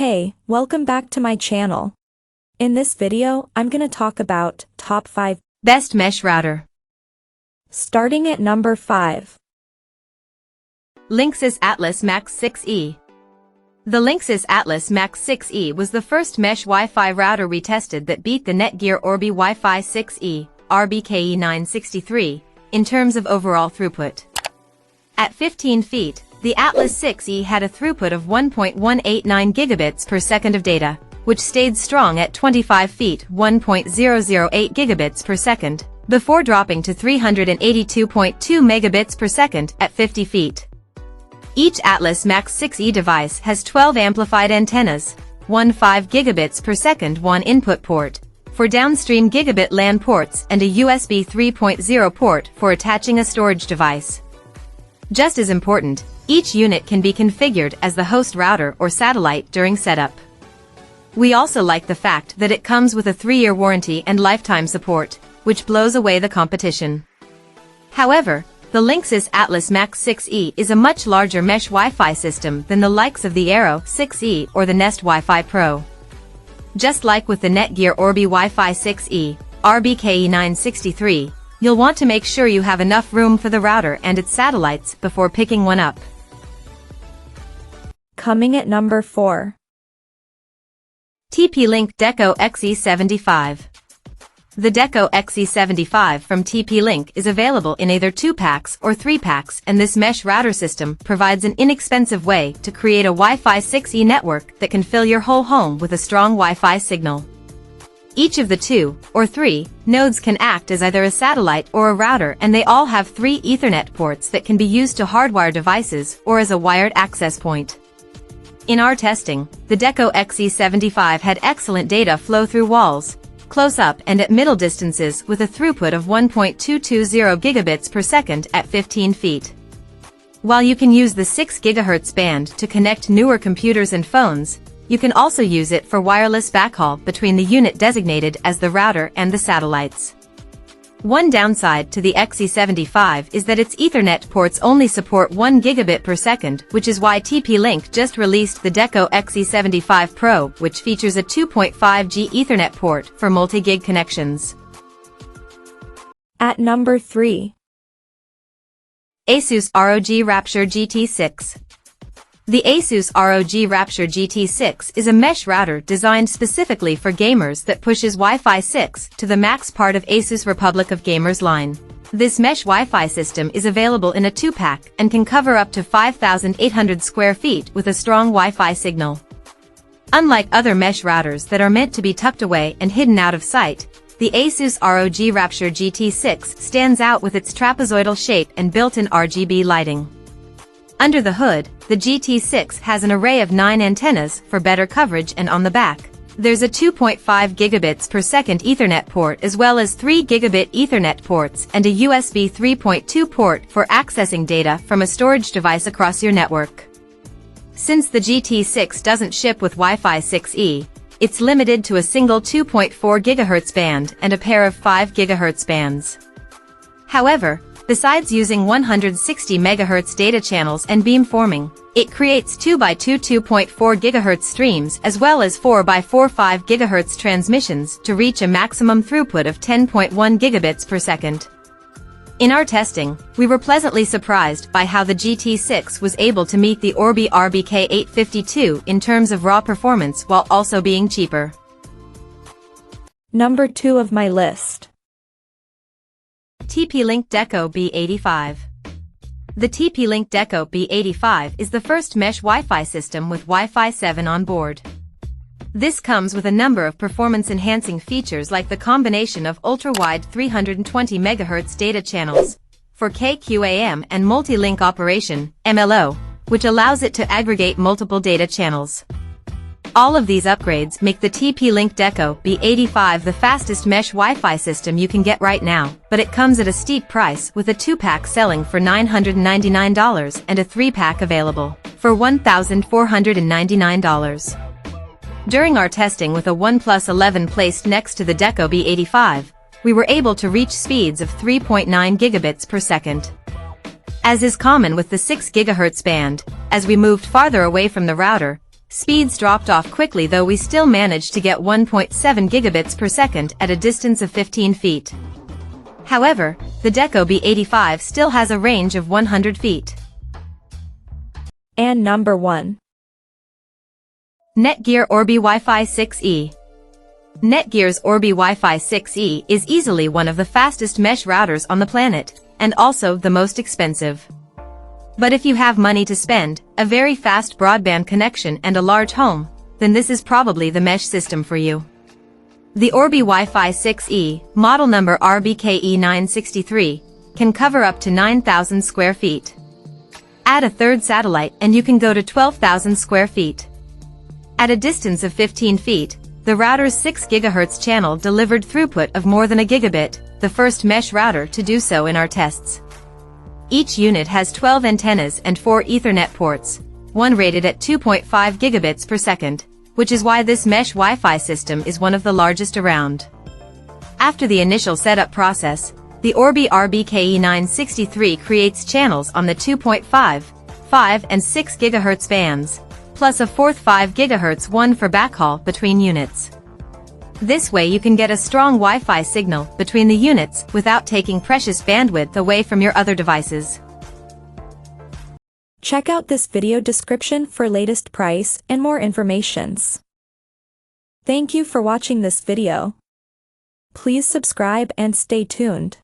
Hey, welcome back to my channel. In this video, I'm gonna talk about top 5 best mesh router. Starting at number 5. Linksys Atlas Max 6E. The Linksys Atlas Max 6E was the first mesh Wi-Fi router we tested that beat the Netgear Orbi Wi-Fi 6E, RBKE963, in terms of overall throughput. At 15 feet, the Atlas 6E had a throughput of 1.189 gigabits per second of data, which stayed strong at 25 feet 1.008 gigabits per second, before dropping to 382.2 megabits per second at 50 feet. Each Atlas Max 6E device has 12 amplified antennas, 1 5 gigabits per second one input port, for downstream gigabit LAN ports and a USB 3.0 port for attaching a storage device. Just as important, each unit can be configured as the host router or satellite during setup. We also like the fact that it comes with a 3-year warranty and lifetime support, which blows away the competition. However, the Linksys Atlas Max 6E is a much larger mesh Wi-Fi system than the likes of the Aero 6E or the Nest Wi-Fi Pro. Just like with the Netgear Orbi Wi-Fi 6E, RBKE963, you'll want to make sure you have enough room for the router and its satellites before picking one up. Coming at number 4. TPLink Deco X75. The Deco X75 from TPLink is available in either 2-packs or 3-packs, and this mesh router system provides an inexpensive way to create a Wi-Fi 6E network that can fill your whole home with a strong Wi-Fi signal. Each of the 2 or 3 nodes can act as either a satellite or a router, and they all have 3 Ethernet ports that can be used to hardwire devices or as a wired access point. In our testing, the Deco X75 had excellent data flow through walls, close up and at middle distances with a throughput of 1.220 gigabits per second at 15 feet. While you can use the 6 GHz band to connect newer computers and phones, you can also use it for wireless backhaul between the unit designated as the router and the satellites. One downside to the X75 is that its Ethernet ports only support 1 gigabit per second, which is why TP-Link just released the Deco X75 Pro, which features a 2.5G Ethernet port for multi-gig connections. At number 3. Asus ROG Rapture GT6. The Asus ROG Rapture GT6 is a mesh router designed specifically for gamers that pushes Wi-Fi 6 to the max part of Asus Republic of Gamers line. This mesh Wi-Fi system is available in a 2-pack and can cover up to 5,800 square feet with a strong Wi-Fi signal. Unlike other mesh routers that are meant to be tucked away and hidden out of sight, the Asus ROG Rapture GT6 stands out with its trapezoidal shape and built-in RGB lighting. Under the hood, the GT6 has an array of 9 antennas for better coverage, and on the back, there's a 2.5 gigabits per second Ethernet port as well as 3 gigabit Ethernet ports and a USB 3.2 port for accessing data from a storage device across your network. Since the GT6 doesn't ship with Wi-Fi 6E, it's limited to a single 2.4 GHz band and a pair of 5 GHz bands. However, besides using 160 MHz data channels and beamforming, it creates 2x2 2.4 GHz streams as well as 4x4 5 GHz transmissions to reach a maximum throughput of 10.1 gigabits per second. In our testing, we were pleasantly surprised by how the GT6 was able to meet the Orbee RBK852 in terms of raw performance while also being cheaper. Number 2 of my list. TPLink Deco B85. The TPLink Deco B85 is the first mesh Wi-Fi system with Wi-Fi 7 on board. This comes with a number of performance-enhancing features like the combination of ultra-wide 320 MHz data channels for KQAM and multi-link operation, MLO, which allows it to aggregate multiple data channels. All of these upgrades make the TP-Link Deco B85 the fastest mesh Wi-Fi system you can get right now, but it comes at a steep price with a 2-pack selling for $999 and a 3-pack available for $1,499. During our testing with a OnePlus 11 placed next to the Deco B85, we were able to reach speeds of 3.9 gigabits per second. As is common with the 6 GHz band, as we moved farther away from the router, Speeds dropped off quickly, though we still managed to get 1.7 gigabits per second at a distance of 15 feet. However, the Deco B85 still has a range of 100 feet. And number 1. Netgear Orbi Wi-Fi 6E. Netgear's Orbi Wi-Fi 6E is easily one of the fastest mesh routers on the planet, and also the most expensive. But if you have money to spend, a very fast broadband connection and a large home, then this is probably the mesh system for you. The Orbi Wi-Fi 6E, model number RBKE963, can cover up to 9,000 square feet. Add a third satellite and you can go to 12,000 square feet. At a distance of 15 feet, the router's 6 GHz channel delivered throughput of more than a gigabit, the first mesh router to do so in our tests. Each unit has 12 antennas and 4 Ethernet ports, one rated at 2.5 gigabits per second, which is why this mesh Wi-Fi system is one of the largest around. After the initial setup process, the Orbi RBKE963 creates channels on the 2.5, 5 and 6 GHz bands, plus a fourth 5 GHz one for backhaul between units. This way you can get a strong Wi-Fi signal between the units without taking precious bandwidth away from your other devices. Check out this video description for latest price and more informations. Thank you for watching this video. Please subscribe and stay tuned.